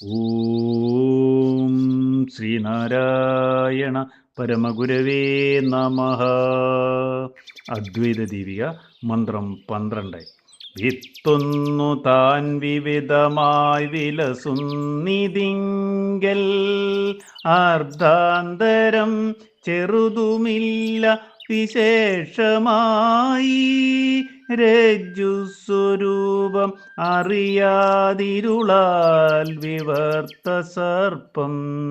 ഓം ശ്രീനാരായണ പരമഗുരവേ നമഃ. അദ്വൈത ദീപിക മന്ത്രം 12. വിത്തൊന്നു താൻ വിവിധമായി വിലസുന്നിതിങ്കൽ അർദ്ധാന്തരം ചെറുതുമില്ല വിശേഷമായി രജ്ജുസ്വരൂപം അറിയാതിരുളാൽ വിവർത്ത സർപ്പം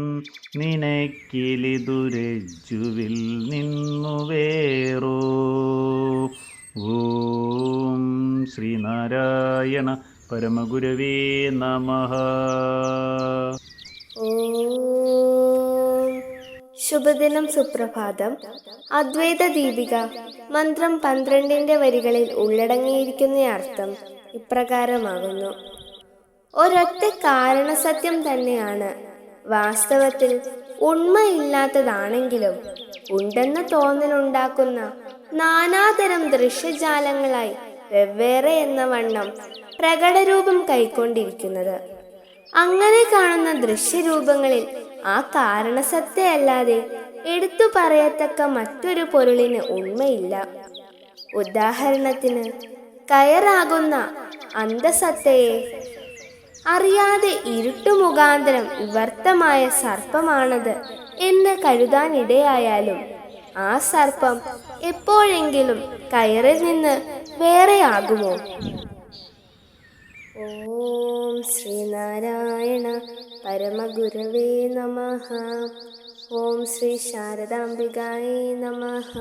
നിനക്കിലിതു രജ്ജുവിൽ നിന്നു വേറോ. ഓം ശ്രീനാരായണ പരമഗുരവേ നമഃ. ശുഭദിനം, സുപ്രഭാതം. അദ്വൈത ദീപിക മന്ത്രം 12 വരികളിൽ ഉള്ളടങ്ങിയിരിക്കുന്ന അർത്ഥം ഇപ്രകാരമാകുന്നു. ഒരൊറ്റ കാരണസത്യം തന്നെയാണ് വാസ്തവത്തിൽ ഉണ്മയില്ലാത്തതാണെങ്കിലും ഉണ്ടെന്ന തോന്നലുണ്ടാക്കുന്ന നാനാതരം ദൃശ്യജാലങ്ങളായി വെവ്വേറെ എന്ന വണ്ണം പ്രകടരൂപം കൈക്കൊണ്ടിരിക്കുന്നത്. അങ്ങനെ കാണുന്ന ദൃശ്യരൂപങ്ങളിൽ ആ കാരണസത്തയല്ലാതെ എടുത്തു പറയത്തക്ക മറ്റൊരു പൊരുളിന് ഉണ്മയില്ല. ഉദാഹരണത്തിന്, കയറാകുന്ന അന്തസത്തയെ അറിയാതെ ഇരുട്ടുമുഖാന്തരം വിവർത്തമായ സർപ്പമാണത് എന്ന് കരുതാനിടയായാലും ആ സർപ്പം എപ്പോഴെങ്കിലും കയറിൽ നിന്ന് വേറെയാകുമോ? ഓം ശ്രീനാരായണ പരമഗുരവേ നമഃ. ഓം ശ്രീ ശാരദാംബികായേ നമഃ.